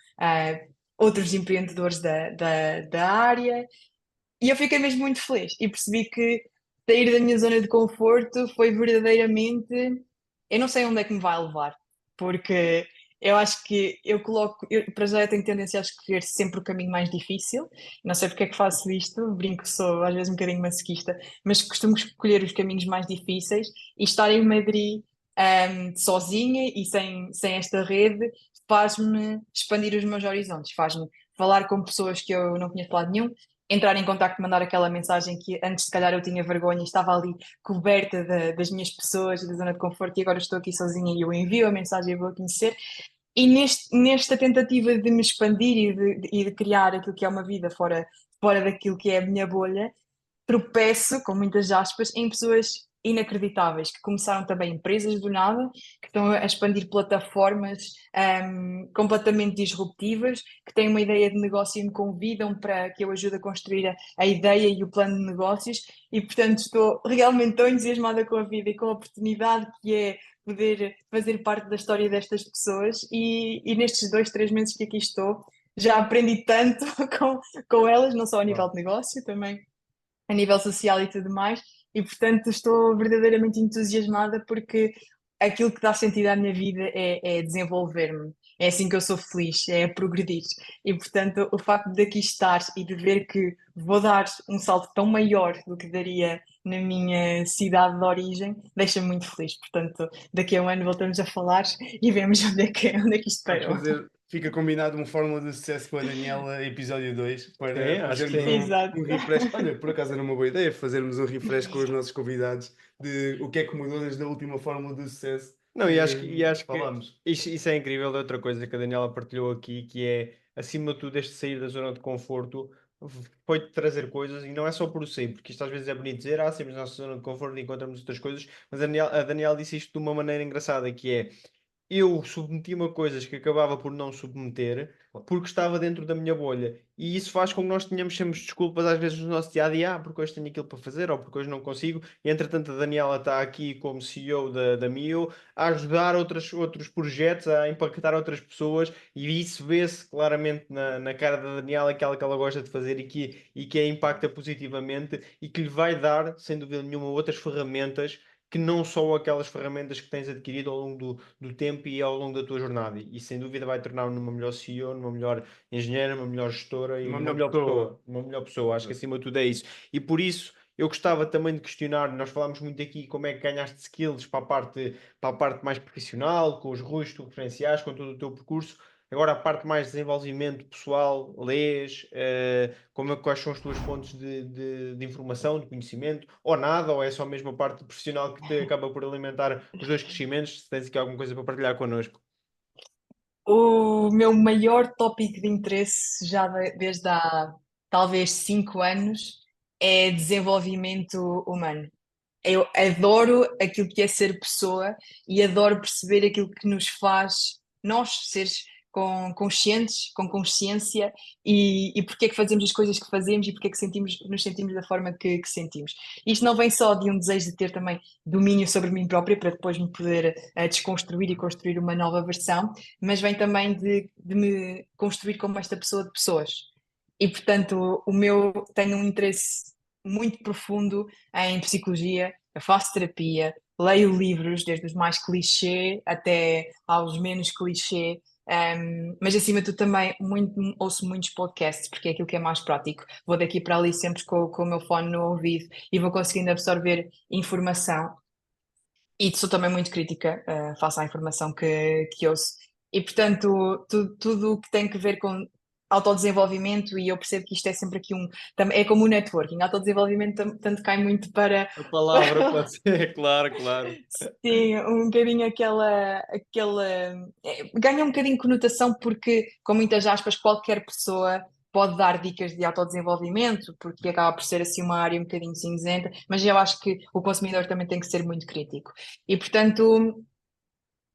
outros empreendedores da área. E eu fiquei mesmo muito feliz e percebi que sair da minha zona de conforto foi verdadeiramente. Eu não sei onde é que me vai levar, porque eu acho que para já eu tenho tendência a escolher sempre o caminho mais difícil. Não sei porque é que faço isto, brinco, sou às vezes um bocadinho masoquista, mas costumo escolher os caminhos mais difíceis e estar em Madrid, sozinha e sem esta rede faz-me expandir os meus horizontes, faz-me falar com pessoas que eu não conheço de lado nenhum, entrar em contacto, mandar aquela mensagem que antes se calhar eu tinha vergonha e estava ali coberta das minhas pessoas e da zona de conforto e agora estou aqui sozinha e eu envio a mensagem e vou a conhecer. E nesta tentativa de me expandir e de criar aquilo que é uma vida fora daquilo que é a minha bolha, tropeço, com muitas aspas, em pessoas inacreditáveis, que começaram também empresas do nada, que estão a expandir plataformas completamente disruptivas, que têm uma ideia de negócio e me convidam para que eu ajude a construir a ideia e o plano de negócios, e portanto estou realmente tão entusiasmada com a vida e com a oportunidade que é poder fazer parte da história destas pessoas, e nestes 2, 3 meses que aqui estou, já aprendi tanto com elas, não só a nível Uau. de negócio, também a nível social e tudo mais, e portanto estou verdadeiramente entusiasmada porque aquilo que dá sentido à minha vida é desenvolver-me. É assim que eu sou feliz, é progredir. E portanto, o facto de aqui estar e de ver que vou dar um salto tão maior do que daria na minha cidade de origem, deixa-me muito feliz. Portanto, daqui a um ano voltamos a falar e vemos onde é que isto Vamos parou. fazer, fica combinado uma fórmula de sucesso com a Daniela, episódio 2, para Sim, acho que fazermos sim. Exato. um refresh. Olha, por acaso era uma boa ideia, fazermos um refresh com os nossos convidados de o que é que mudou desde a última fórmula de sucesso Não, e acho que falámos. isso é incrível. É outra coisa que a Daniela partilhou aqui, que é, acima de tudo, este sair da zona de conforto foi-te trazer coisas, e não é só por o sair, porque isto às vezes é bonito dizer, saímos da nossa zona de conforto e encontramos outras coisas, mas a Daniela disse isto de uma maneira engraçada, que é, eu submeti-me a coisas que acabava por não submeter porque estava dentro da minha bolha. E isso faz com que nós tenhamos sempre desculpas às vezes no nosso dia a dia, porque hoje tenho aquilo para fazer ou porque hoje não consigo. E entretanto, a Daniela está aqui como CEO da Mio a ajudar outros projetos, a impactar outras pessoas, e isso vê-se claramente na cara da Daniela, aquela que ela gosta de fazer e que a impacta positivamente e que lhe vai dar, sem dúvida nenhuma, outras ferramentas que não só aquelas ferramentas que tens adquirido ao longo do tempo e ao longo da tua jornada. E sem dúvida vai tornar numa melhor CEO, numa melhor engenheira, uma melhor gestora e Uma uma melhor melhor pessoa. pessoa. Uma melhor pessoa. Acho que acima de tudo é isso. E por isso eu gostava também de questionar, nós falámos muito aqui como é que ganhaste skills para a parte mais profissional, com os RUIs que tu referenciaste, com todo o teu percurso. Agora a parte mais de desenvolvimento pessoal, lês, quais são as tuas fontes de informação, de conhecimento, ou nada, ou é só mesmo a parte profissional que te acaba por alimentar os dois crescimentos? Se tens aqui alguma coisa para partilhar connosco. O meu maior tópico de interesse já desde há talvez 5 anos é desenvolvimento humano. Eu adoro aquilo que é ser pessoa e adoro perceber aquilo que nos faz nós seres conscientes, com consciência e porque é que fazemos as coisas que fazemos e porque é que nos sentimos da forma que sentimos. Isto não vem só de um desejo de ter também domínio sobre mim própria para depois me poder desconstruir e construir uma nova versão, mas vem também de me construir como esta pessoa de pessoas. E portanto, tenho um interesse muito profundo em psicologia, eu faço terapia, leio livros, desde os mais clichê até aos menos clichê, mas acima de tudo também ouço muitos podcasts, porque é aquilo que é mais prático. Vou daqui para ali sempre com o meu fone no ouvido e vou conseguindo absorver informação. E sou também muito crítica, face à informação que ouço. E, portanto, tudo o que tem que ver com autodesenvolvimento, e eu percebo que isto é sempre aqui é como o networking, autodesenvolvimento tanto cai muito para, A palavra pode ser, claro, claro. sim, um bocadinho ganha um bocadinho de conotação porque, com muitas aspas, qualquer pessoa pode dar dicas de autodesenvolvimento, porque acaba por ser assim uma área um bocadinho cinzenta, mas eu acho que o consumidor também tem que ser muito crítico. E, portanto,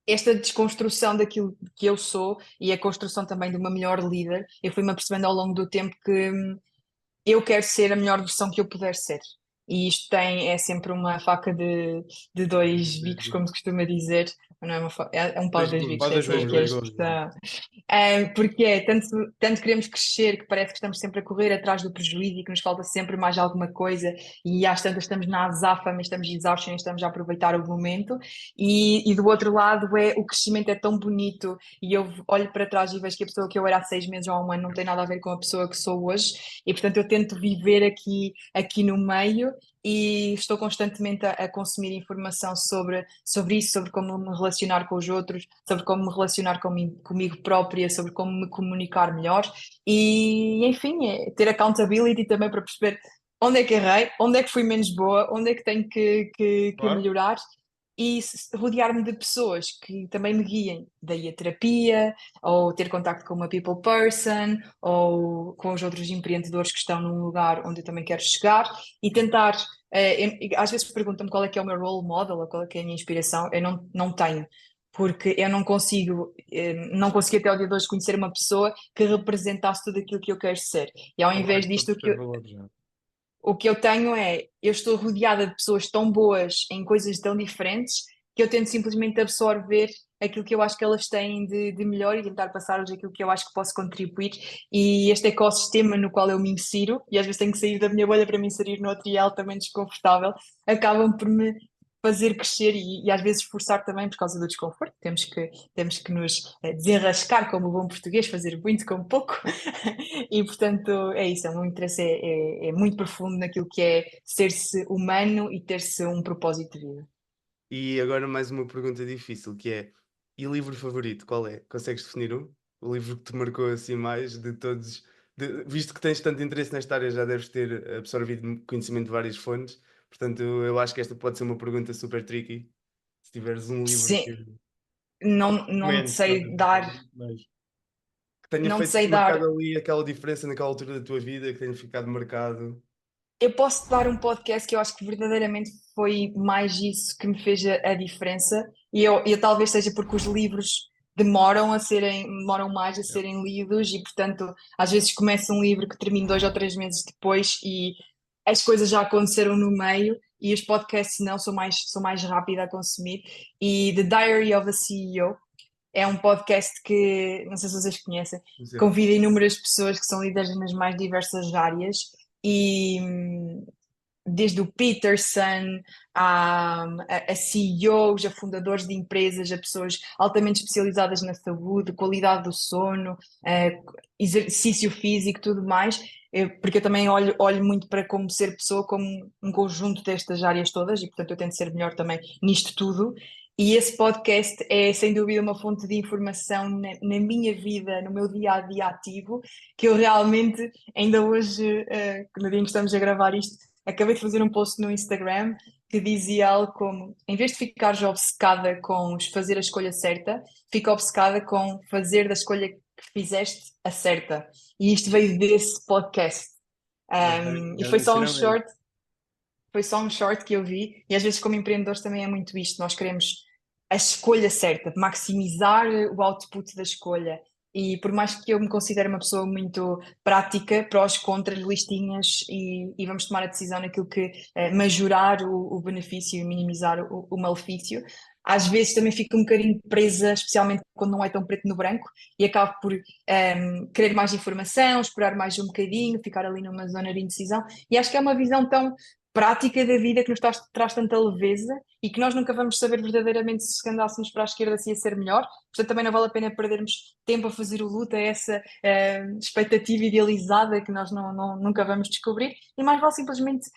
esta desconstrução daquilo que eu sou e a construção também de uma melhor líder, eu fui-me apercebendo ao longo do tempo que eu quero ser a melhor versão que eu puder ser. E isto é sempre uma faca de dois bicos, como se costuma dizer. Não é, é um pau de Dois dois gumes, bicos, Faz é as assim duas que é a vezes. expressão. Porque tanto queremos crescer que parece que estamos sempre a correr atrás do prejuízo e que nos falta sempre mais alguma coisa e às tantas estamos na azáfama, estamos exaustos e estamos a aproveitar o momento e do outro lado o crescimento é tão bonito e eu olho para trás e vejo que a pessoa que eu era há 6 meses ou há um ano não tem nada a ver com a pessoa que sou hoje e portanto eu tento viver aqui no meio e estou constantemente a consumir informação sobre isso, sobre como me relacionar com os outros, sobre como me relacionar comigo própria, sobre como me comunicar melhor e, enfim, ter accountability também para perceber onde é que errei, onde é que fui menos boa, onde é que tenho que Claro. melhorar e rodear-me de pessoas que também me guiem, daí a terapia, ou ter contacto com uma people person, ou com os outros empreendedores que estão num lugar onde eu também quero chegar e tentar. Às vezes perguntam-me qual é que é o meu role model, ou qual é que é a minha inspiração, eu não tenho, porque eu não consegui até ao dia de hoje conhecer uma pessoa que representasse tudo aquilo que eu quero ser. E ao invés Abaixo de disto, todos os teus valores já. o que eu tenho eu estou rodeada de pessoas tão boas em coisas tão diferentes que eu tento simplesmente absorver aquilo que eu acho que elas têm de melhor e tentar passar-lhes aquilo que eu acho que posso contribuir. E este ecossistema no qual eu me insiro, e às vezes tenho que sair da minha bolha para me inserir noutro e é altamente desconfortável, acabam por me fazer crescer e às vezes esforçar também por causa do desconforto. Temos que nos desenrascar como bom português, fazer muito com pouco. E portanto é isso, o meu interesse é muito profundo naquilo que é ser-se humano e ter-se um propósito de vida. E agora mais uma pergunta difícil, que é, e o livro favorito, qual é? Consegues definir um? O livro que te marcou assim mais de todos, visto que tens tanto interesse nesta área, já deves ter absorvido conhecimento de várias fontes, portanto eu acho que esta pode ser uma pergunta super tricky. Se tiveres um livro Sim, que não te Comentes, nós sei dar, mas tenha não te feito sei marcado dar. ali aquela diferença naquela altura da tua vida, que tenha ficado marcado. Eu posso dar um podcast que eu acho que verdadeiramente foi mais isso que me fez a diferença, e eu talvez seja porque os livros demoram mais a yeah. serem lidos, e portanto, às vezes começa um livro que termina 2 ou 3 meses depois e as coisas já aconteceram no meio, e os podcasts não, são mais rápidos a consumir. E The Diary of a CEO é um podcast que, não sei se vocês conhecem, Por exemplo. convida inúmeras pessoas que são líderes nas mais diversas áreas e desde o Peterson a CEOs, a fundadores de empresas, a pessoas altamente especializadas na saúde, qualidade do sono, exercício físico, tudo mais, porque eu também olho muito para como ser pessoa, como um conjunto destas áreas todas, e portanto eu tento ser melhor também nisto tudo. E esse podcast é sem dúvida uma fonte de informação na minha vida, no meu dia a dia ativo, que eu realmente, ainda hoje, no dia em que estamos a gravar isto, acabei de fazer um post no Instagram que dizia algo como: em vez de ficares obcecada com fazer a escolha certa, fica obcecada com fazer da escolha que fizeste a certa. E isto veio desse podcast. E Grande ensinamento. foi só um short que eu vi, e às vezes, como empreendedores, também é muito isto. Nós queremos a escolha certa, maximizar o output da escolha. E por mais que eu me considere uma pessoa muito prática, prós, contras, listinhas, e vamos tomar a decisão naquilo que majorar o benefício e minimizar o malefício, às vezes também fico um bocadinho presa, especialmente quando não é tão preto no branco, e acabo por querer mais informação, esperar mais um bocadinho, ficar ali numa zona de indecisão. E acho que é uma visão tão prática da vida que nos traz tanta leveza e que nós nunca vamos saber verdadeiramente se andássemos para a esquerda se ia ser melhor. Portanto, também não vale a pena perdermos tempo a fazer o luto, a essa expectativa idealizada que nós nunca vamos descobrir, e mais vale simplesmente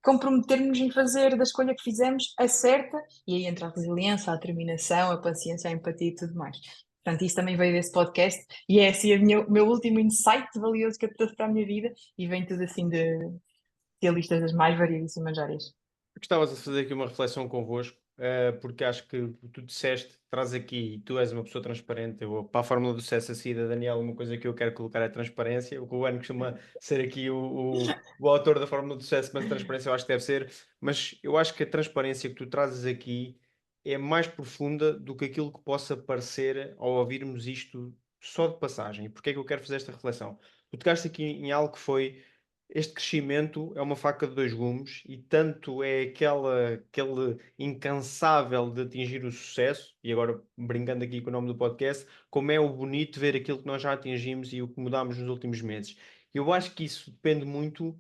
comprometermos em fazer da escolha que fizemos a certa, e aí entra a resiliência, a determinação, a paciência, a empatia e tudo mais. Portanto, isso também veio desse podcast e é assim o meu último insight valioso que eu trouxe para a minha vida, e vem tudo assim de especialistas das mais variedíssimas áreas. Gostavas de fazer aqui uma reflexão convosco, porque acho que o que tu disseste, traz aqui, e tu és uma pessoa transparente. Eu vou para a fórmula do sucesso assim da Daniela, uma coisa que eu quero colocar é transparência. O Ruben costuma ser aqui o autor da fórmula do sucesso, mas a transparência eu acho que deve ser. Mas eu acho que a transparência que tu trazes aqui é mais profunda do que aquilo que possa parecer ao ouvirmos isto só de passagem. E porquê é que eu quero fazer esta reflexão? Tu tocaste aqui em algo que foi: este crescimento é uma faca de dois gumes, e tanto é aquele incansável de atingir o sucesso, e agora brincando aqui com o nome do podcast, como é o bonito ver aquilo que nós já atingimos e o que mudámos nos últimos meses. Eu acho que isso depende muito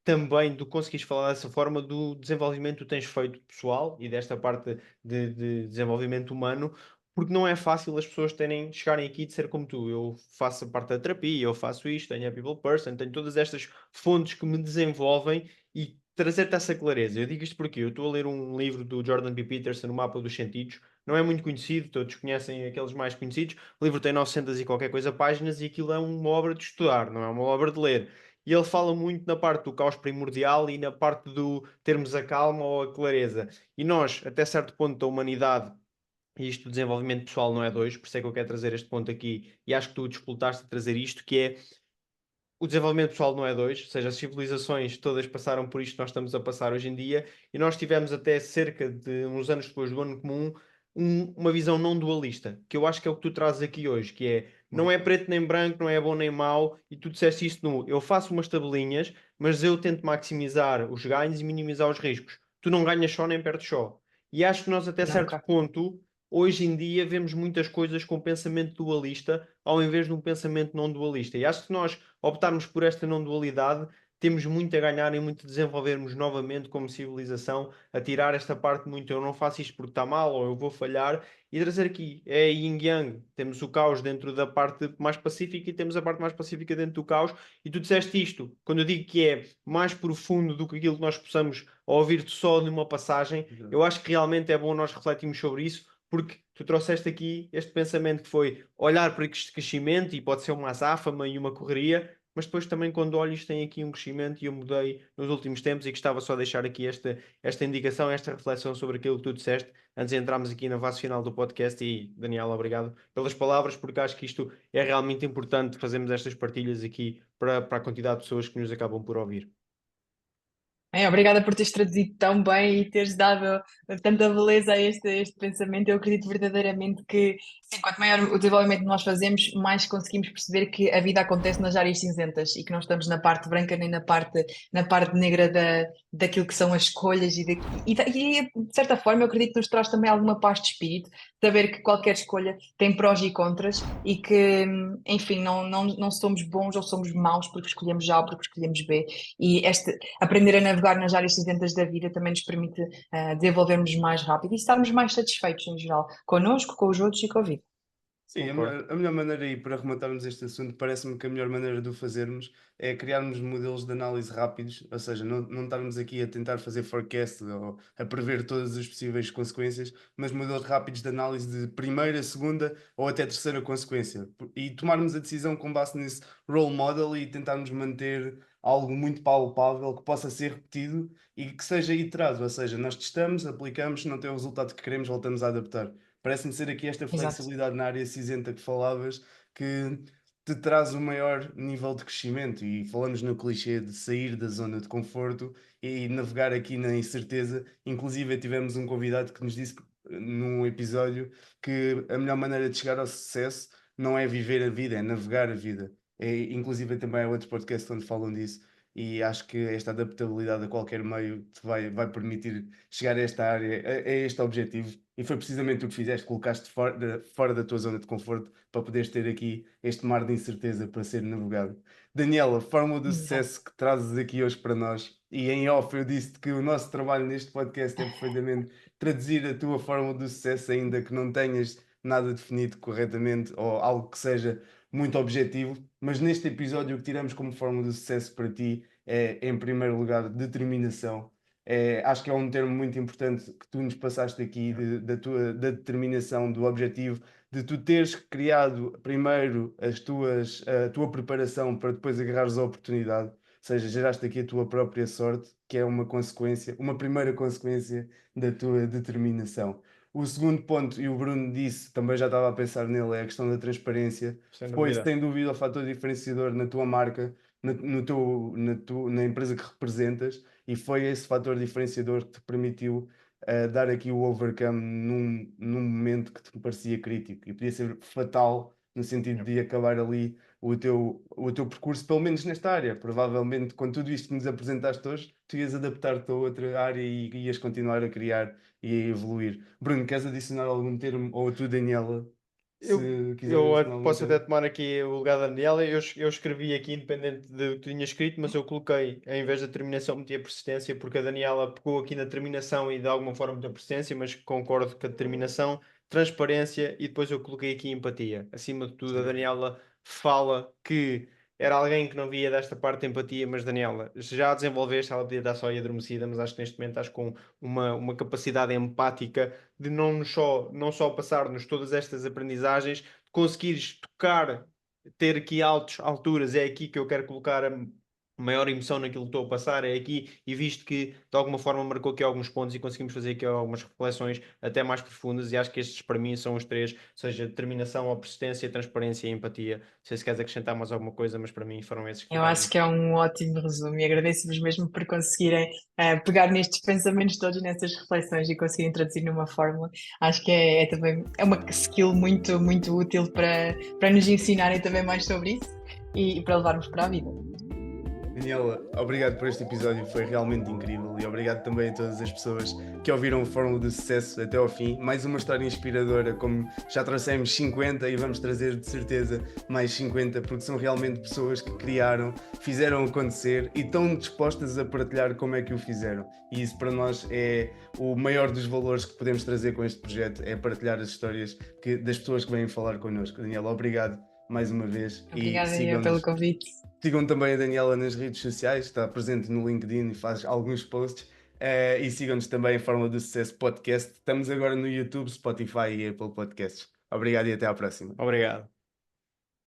também do conseguires falar dessa forma do desenvolvimento que tu tens feito pessoal e desta parte de desenvolvimento humano, porque não é fácil as pessoas chegarem aqui e de ser como tu. Eu faço a parte da terapia, eu faço isto, tenho a People Person, tenho todas estas fontes que me desenvolvem e trazer-te essa clareza. Eu digo isto porque eu estou a ler um livro do Jordan B. Peterson, O Mapa dos Sentidos. Não é muito conhecido, todos conhecem aqueles mais conhecidos. O livro tem 900 e qualquer coisa páginas, e aquilo é uma obra de estudar, não é uma obra de ler. E ele fala muito na parte do caos primordial e na parte do termos a calma ou a clareza. E nós, até certo ponto da humanidade, e isto do desenvolvimento pessoal não é dois, por isso é que eu quero trazer este ponto aqui, e acho que tu disputaste a trazer isto, que é: o desenvolvimento pessoal não é dois, ou seja, as civilizações todas passaram por isto que nós estamos a passar hoje em dia, e nós tivemos até cerca de uns anos depois do ano comum uma visão não dualista, que eu acho que é o que tu trazes aqui hoje, que é: não é preto nem branco, não é bom nem mau, e tu disseste isto no: eu faço umas tabelinhas, mas eu tento maximizar os ganhos e minimizar os riscos. Tu não ganhas só nem perdes só. E acho que nós até Não, certo cá. ponto hoje em dia vemos muitas coisas com pensamento dualista ao invés de um pensamento não dualista. E acho que nós optarmos por esta não dualidade, temos muito a ganhar e muito a desenvolvermos novamente como civilização, a tirar esta parte muito eu não faço isto porque está mal ou eu vou falhar e trazer aqui é yin yang. Temos o caos dentro da parte mais pacífica e temos a parte mais pacífica dentro do caos. E tu disseste isto, quando eu digo que é mais profundo do que aquilo que nós possamos ouvir só numa passagem, eu acho que realmente é bom nós refletirmos sobre isso, porque tu trouxeste aqui este pensamento que foi olhar para este crescimento e pode ser uma azáfama e uma correria, mas depois também quando olho isto tem aqui um crescimento e eu mudei nos últimos tempos e gostava só de deixar aqui esta indicação, esta reflexão sobre aquilo que tu disseste antes de entrarmos aqui na fase final do podcast. E Daniel, obrigado pelas palavras, porque acho que isto é realmente importante fazermos estas partilhas aqui para a quantidade de pessoas que nos acabam por ouvir. Obrigada por teres traduzido tão bem e teres dado tanta beleza a este pensamento. Eu acredito verdadeiramente que, sim, quanto maior o desenvolvimento que nós fazemos, mais conseguimos perceber que a vida acontece nas áreas cinzentas e que não estamos na parte branca nem na parte negra daquilo que são as escolhas. E, de certa forma, eu acredito que nos traz também alguma paz de espírito, saber que qualquer escolha tem prós e contras e que, enfim, não somos bons ou somos maus porque escolhemos A ou porque escolhemos B. E aprender a navegar nas áreas cinzentas da vida também nos permite desenvolvermos mais rápido e estarmos mais satisfeitos em geral, connosco, com os outros e com a vida. Sim, Concordo. a melhor maneira, e para rematarmos este assunto, parece-me que a melhor maneira de o fazermos é criarmos modelos de análise rápidos, ou seja, não estarmos aqui a tentar fazer forecast ou a prever todas as possíveis consequências, mas modelos rápidos de análise de primeira, segunda ou até terceira consequência. E tomarmos a decisão com base nesse role model e tentarmos manter algo muito palpável que possa ser repetido e que seja iterado, ou seja, nós testamos, aplicamos, se não tem o resultado que queremos, voltamos a adaptar. Parece-me ser aqui esta Exato. flexibilidade na área cinzenta que falavas que te traz o maior nível de crescimento. E falamos no clichê de sair da zona de conforto e navegar aqui na incerteza. Inclusive, tivemos um convidado que nos disse num episódio que a melhor maneira de chegar ao sucesso não é viver a vida, é navegar a vida. Inclusive, também há outros podcasts onde falam disso. E acho que esta adaptabilidade a qualquer meio te vai permitir chegar a esta área, a este objetivo. E foi precisamente o que fizeste, colocaste fora da tua zona de conforto para poderes ter aqui este mar de incerteza para ser navegado. Daniela, fórmula do Exato. sucesso que trazes aqui hoje para nós. E em off eu disse que o nosso trabalho neste podcast é perfeitamente traduzir a tua fórmula do sucesso, ainda que não tenhas nada definido corretamente ou algo que seja muito objetivo. Mas neste episódio o que tiramos como fórmula do sucesso para ti é, em primeiro lugar, determinação. Acho que é um termo muito importante que tu nos passaste aqui da determinação, do objetivo, de tu teres criado primeiro a tua preparação para depois agarrares a oportunidade, ou seja, geraste aqui a tua própria sorte, que é uma consequência, uma primeira consequência da tua determinação. O segundo ponto, e o Bruno disse, também já estava a pensar nele, é a questão da transparência. Sem Foi dúvida. sem dúvida o fator diferenciador na tua marca, na empresa que representas, e foi esse fator diferenciador que te permitiu dar aqui o overcome num momento que te parecia crítico e podia ser fatal no sentido de acabar ali o teu percurso, pelo menos nesta área. Provavelmente, com tudo isto que nos apresentaste hoje, tu ias adaptar-te a outra área e ias continuar a criar e a evoluir. Bruno, queres adicionar algum termo? Ou tu, Daniela, se quiser Eu adicionar algum posso até termo? tomar aqui o lugar da Daniela. Eu escrevi aqui, independente do que tu tinha escrito, mas eu coloquei, em vez da determinação, meti a persistência, porque a Daniela pegou aqui na determinação e de alguma forma da persistência, mas concordo com a determinação, transparência e depois eu coloquei aqui empatia. Acima de tudo, a Sim. Daniela fala que era alguém que não via desta parte de empatia, mas Daniela, já a desenvolveste, ela podia estar só aí adormecida, mas acho que neste momento estás com uma capacidade empática de não só passar-nos todas estas aprendizagens, conseguires tocar, ter aqui alturas, é aqui que eu quero colocar a maior emoção naquilo que estou a passar, é aqui, e visto que de alguma forma marcou aqui alguns pontos e conseguimos fazer aqui algumas reflexões até mais profundas, e acho que estes para mim são os três, ou seja, determinação, a persistência, transparência e empatia. Não sei se queres acrescentar mais alguma coisa, mas para mim foram esses que Eu ficaram. acho que é um ótimo resumo e agradeço-vos mesmo por conseguirem pegar nestes pensamentos todos, nessas reflexões e conseguirem traduzir numa fórmula. Acho que é também uma skill muito, muito útil para nos ensinarem também mais sobre isso e para levarmos para a vida. Daniela, obrigado por este episódio, foi realmente incrível e obrigado também a todas as pessoas que ouviram a Fórmula do Sucesso até ao fim. Mais uma história inspiradora, como já trouxemos 50 e vamos trazer de certeza mais 50, porque são realmente pessoas que criaram, fizeram acontecer e estão dispostas a partilhar como é que o fizeram. E isso para nós é o maior dos valores que podemos trazer com este projeto, é partilhar as histórias das pessoas que vêm falar connosco. Daniela, obrigado mais uma vez e Obrigada eu pelo sigam-nos. convite. Sigam também a Daniela nas redes sociais, está presente no LinkedIn e faz alguns posts. E sigam-nos também em Fórmula do Sucesso Podcast. Estamos agora no YouTube, Spotify e Apple Podcasts. Obrigado e até à próxima. Obrigado.